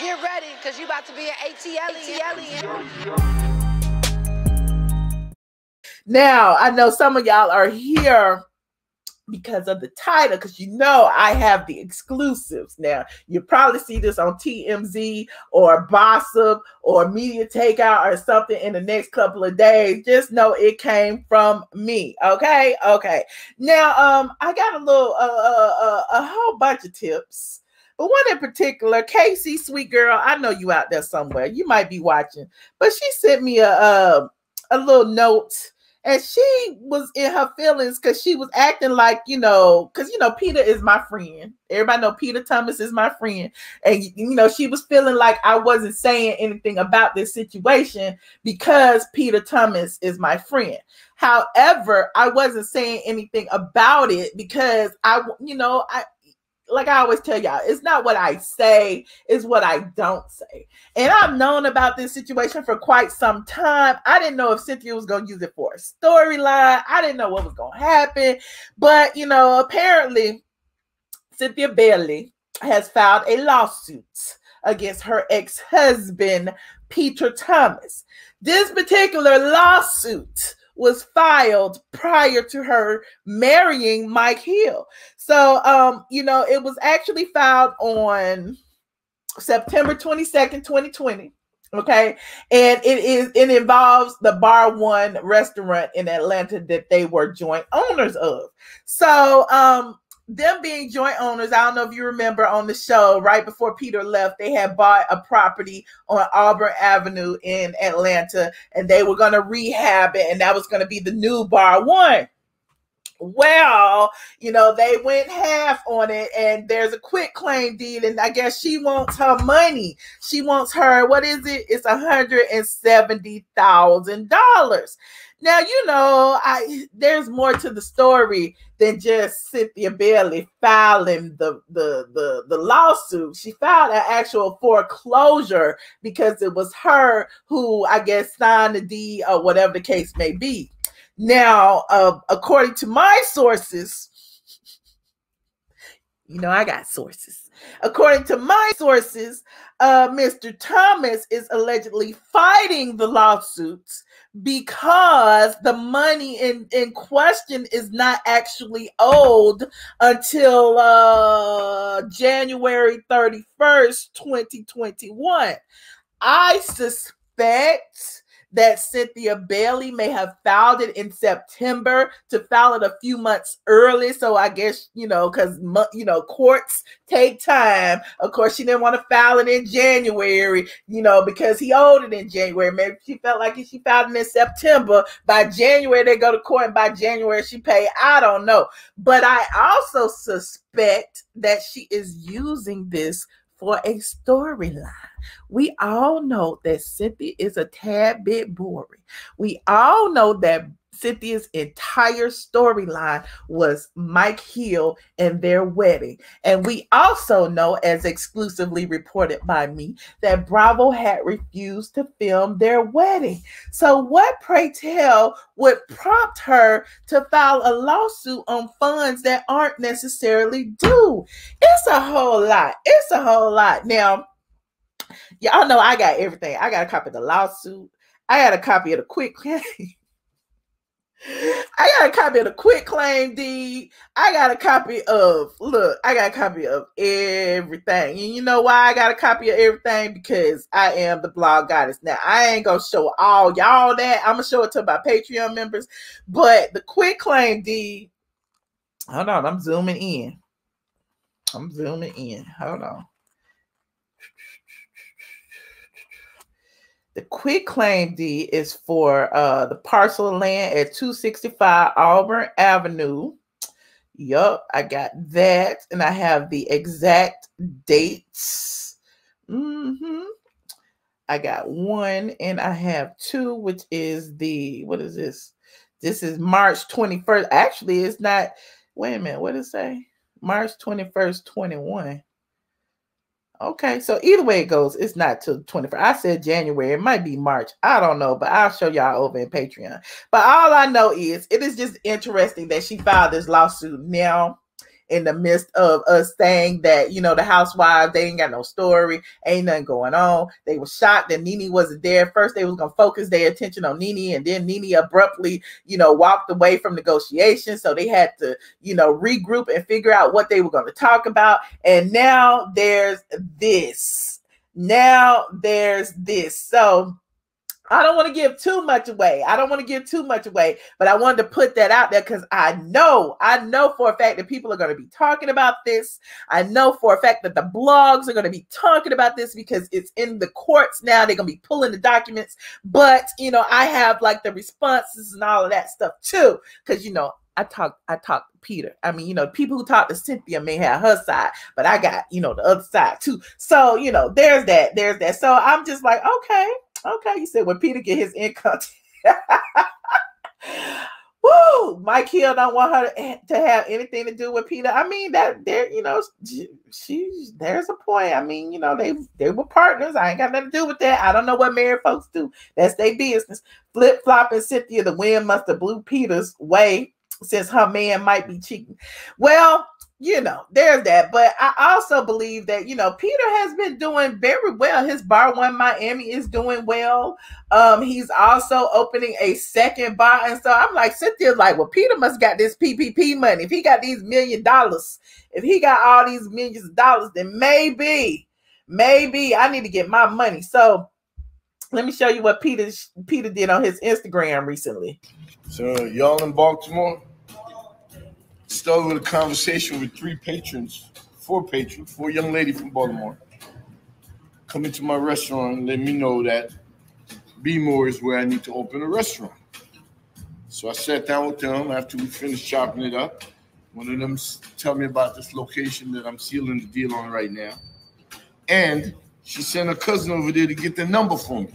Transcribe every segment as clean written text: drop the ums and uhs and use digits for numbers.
Get ready, because you about to be an ATLien. Now, I know some of y'all are here because of the title, because you know I have the exclusives. Now, you probably see this on TMZ or Gossip or Media Takeout or something in the next couple of days. Just know it came from me. Okay. Now, I got a little, a whole bunch of tips, but one in particular, Casey, sweet girl, I know you out there somewhere. You might be watching, but she sent me a little note. And she was in her feelings because she was acting like, because, Peter is my friend. Everybody know Peter Thomas is my friend. And, she was feeling like I wasn't saying anything about this situation because Peter Thomas is my friend. However, I wasn't saying anything about it because like I always tell y'all, it's not what I say, it's what I don't say. And I've known about this situation for quite some time. I didn't know if Cynthia was going to use it for a storyline. I didn't know what was going to happen. But, apparently, Cynthia Bailey has filed a lawsuit against her ex-husband, Peter Thomas. This particular lawsuit was filed prior to her marrying Mike Hill. So, it was actually filed on September 22nd, 2020. Okay. And it involves the Bar One restaurant in Atlanta that they were joint owners of. So, them being joint owners, I don't know if you remember on the show, right before Peter left, they had bought a property on Auburn Avenue in Atlanta, and they were going to rehab it, and that was going to be the new Bar One. Well, they went half on it, and there's a quit claim deed, and I guess she wants her money. She wants her, what is it? It's $170,000. Now, there's more to the story than just Cynthia Bailey filing the lawsuit. She filed an actual foreclosure because it was her who, I guess, signed the deed or whatever the case may be. Now, according to my sources, I got sources. According to my sources, Mr. Thomas is allegedly fighting the lawsuits because the money in question is not actually owed until January 31st, 2021. I suspect that Cynthia Bailey may have filed it in September to file it a few months early. So I guess, because, courts take time. Of course, she didn't want to file it in January, because he owed it in January. Maybe she felt like if she filed it in September, by January, they go to court, and by January, she paid. I don't know. But I also suspect that she is using this for a storyline. We all know that Cynthia is a tad bit boring. We all know that Cynthia's entire storyline was Mike Hill and their wedding. And we also know, as exclusively reported by me, that Bravo had refused to film their wedding. So what, pray tell, would prompt her to file a lawsuit on funds that aren't necessarily due? It's a whole lot. It's a whole lot. Now, y'all know I got everything. I got a copy of the lawsuit. I got a copy of the quit claim. I got a copy of the quit claim deed. I got a copy of everything. And you know why I got a copy of everything? Because I am the blog goddess. Now, I ain't going to show all y'all that. I'm going to show it to my Patreon members. But the quit claim deed, hold on, I'm zooming in. Hold on. The quit claim deed is for the parcel of land at 265 Auburn Avenue. Yup, I got that. And I have the exact dates. I got one and I have two, which is what is this? This is March 21st. Actually, it's not. Wait a minute. What did it say? March 21st, 21. Okay, so either way it goes, it's not till 21st. I said January. It might be March. I don't know, but I'll show y'all over in Patreon. But all I know is it is just interesting that she filed this lawsuit. Now, in the midst of us saying that, you know, the housewives, they ain't got no story, ain't nothing going on. They were shocked that Nene wasn't there. First, they was going to focus their attention on Nene, and then Nene abruptly, you know, walked away from negotiations. So they had to, you know, regroup and figure out what they were going to talk about. And now there's this. Now there's this. So I don't want to give too much away. But I wanted to put that out there because I know for a fact that people are going to be talking about this. I know for a fact that the blogs are going to be talking about this because it's in the courts now. They're going to be pulling the documents. But, you know, I have like the responses and all of that stuff too. Because, you know, I talk to Peter. I mean, you know, people who talk to Cynthia may have her side, but I got, you know, the other side too. So, you know, there's that. So I'm just like, okay. You said when Peter get his income. Woo! Mike Hill don't want her to have anything to do with Peter. I mean, that there, you know, there's a point. I mean, you know, they were partners. I ain't got nothing to do with that. I don't know what married folks do. That's their business. Flip flopping Cynthia, the wind must have blew Peter's way since her man might be cheating. Well, you know, there's that. But I also believe that, you know, Peter has been doing very well. His bar one Miami is doing well. He's also opening a second bar. And so I'm like, Cynthia's like, well, Peter must got this PPP money. If he got these $1 million, if he got all these millions of dollars, then maybe I need to get my money. So let me show you what Peter did on his Instagram recently. So y'all in Baltimore? Started with a conversation with four young ladies from Baltimore. Come into my restaurant and let me know that B-More is where I need to open a restaurant. So I sat down with them after we finished chopping it up. One of them tell me about this location that I'm sealing the deal on right now. And she sent her cousin over there to get the number for me.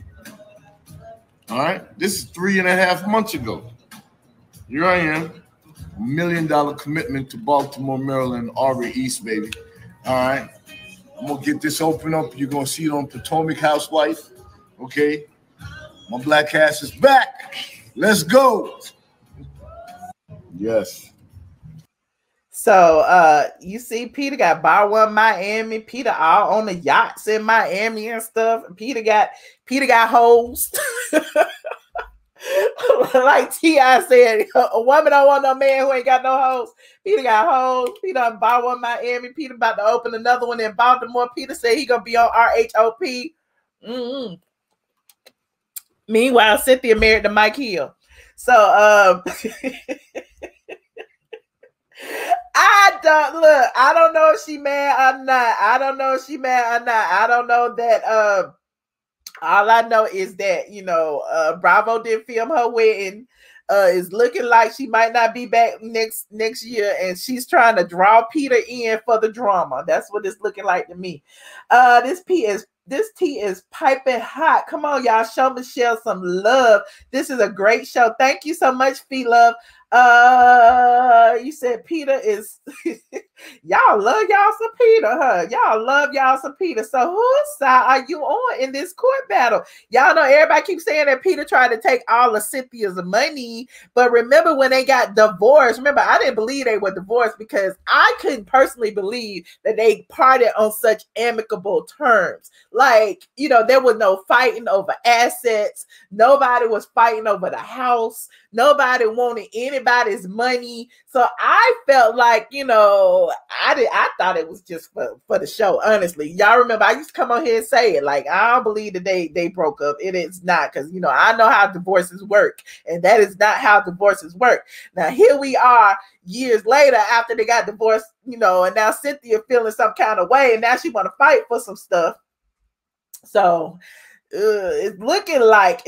All right? This is 3.5 months ago. Here I am. $1 million commitment to Baltimore, Maryland, Aubrey East, baby. All right. I'm going to get this open up. You're going to see it on Potomac Housewife. Okay. My black ass is back. Let's go. Yes. So you see Peter got bar one Miami. Peter all on the yachts in Miami and stuff. Peter got hoes. Like T.I. said, a woman don't want no man who ain't got no hoes. Peter got hoes. Peter bought one Miami. Peter about to open another one in Baltimore. Peter said he gonna be on RHOP. Meanwhile, Cynthia married to Mike Hill. So I don't know if she mad or not. I don't know that all I know is that, you know, Bravo did film her wedding. Is looking like she might not be back next year, and she's trying to draw Peter in for the drama. That's what it's looking like to me. This tea is piping hot. Come on, y'all, show Michelle some love. This is a great show. Thank you so much, Fee Love. You said Peter is y'all love y'all some Peter, huh? Y'all love y'all some Peter. So whose side are you on in this court battle? Y'all know everybody keeps saying that Peter tried to take all of Cynthia's money, but remember when they got divorced? Remember, I didn't believe they were divorced because I couldn't personally believe that they parted on such amicable terms. Like, you know, there was no fighting over assets. Nobody was fighting over the house. Nobody wanted anybody's money. So I felt like, you know, I thought it was just for the show, honestly. Y'all remember, I used to come on here and say it. Like, I don't believe that they broke up. It is not, because, you know, I know how divorces work. And that is not how divorces work. Now, here we are years later after they got divorced, you know, and now Cynthia feeling some kind of way. And now she want to fight for some stuff. So it's looking like,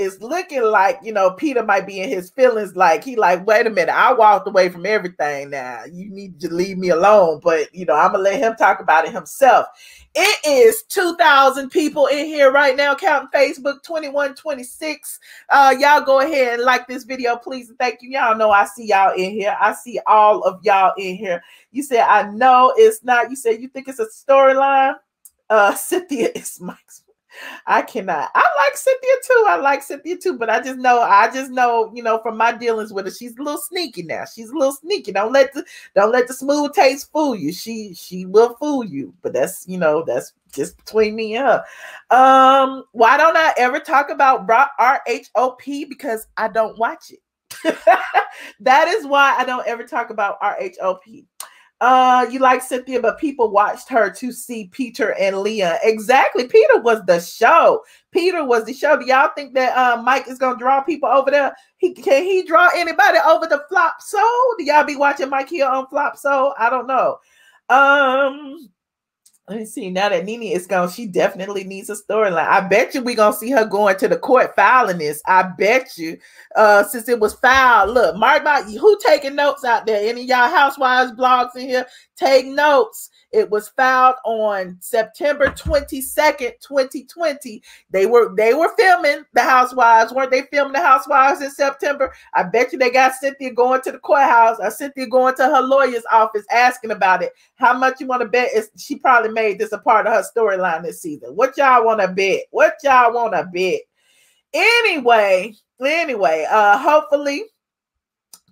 you know, Peter might be in his feelings. Like, he like, wait a minute, I walked away from everything. Now you need to leave me alone. But, you know, I'm gonna let him talk about it himself. It is 2,000 people in here right now, counting Facebook, 2126. Y'all go ahead and like this video, please. And thank you. Y'all know I see y'all in here. I see all of y'all in here. You said, I know it's not. You said you think it's a storyline. Cynthia is Mike's. I cannot. I like Cynthia too. I like Cynthia too, but I just know, from my dealings with her, she's a little sneaky now. She's a little sneaky. Don't let the smooth taste fool you. She will fool you, but that's just between me and her. Why don't I ever talk about RHOP? Because I don't watch it. That is why I don't ever talk about RHOP. You like Cynthia, but people watched her to see Peter and Leah. Exactly. Peter was the show. Peter was the show. Do y'all think that Mike is gonna draw people over there? Can he draw anybody over the Flop Soul? Do y'all be watching Mike here on Flop Soul? I don't know. Let me see. Now that Nene is gone, she definitely needs a storyline. I bet you we're going to see her going to the court filing this. I bet you. Since it was filed. Look, Marc, who taking notes out there? Any of y'all housewives blogs in here? Take notes. It was filed on September 22nd, 2020. They were filming the housewives. Weren't they filming the housewives in September? I bet you they got Cynthia going to the courthouse, or Cynthia going to her lawyer's office asking about it. How much you want to bet she probably made this a part of her storyline this season? What y'all want to bet? What y'all want to bet? Anyway, hopefully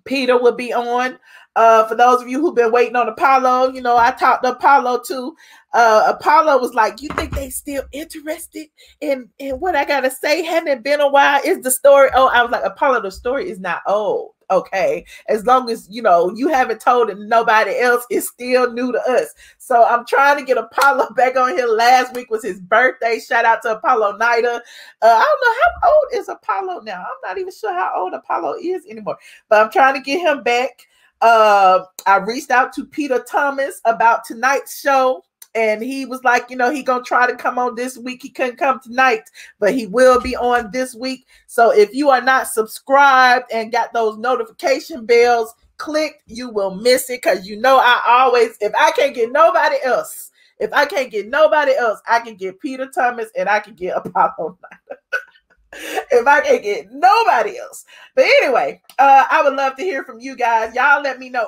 Peter will be on. For those of you who've been waiting on Apollo, I talked to Apollo too. Apollo was like, you think they still interested in what I gotta say? Hadn't it been a while? Is the story old? I was like, Apollo, the story is not old. Okay. As long as, you haven't told it, nobody else is still new to us. So I'm trying to get Apollo back on here. Last week was his birthday. Shout out to Apollo Nida. I don't know, how old is Apollo now? I'm not even sure how old Apollo is anymore, but I'm trying to get him back. I reached out to Peter Thomas about tonight's show, and he was like, he gonna try to come on this week. He couldn't come tonight, but he will be on this week. So if you are not subscribed and got those notification bells clicked, you will miss it. Because I always, if I can't get nobody else, I can get Peter Thomas and I can get Apollo Nida. If I can't get nobody else. But anyway, I would love to hear from you guys. Y'all let me know.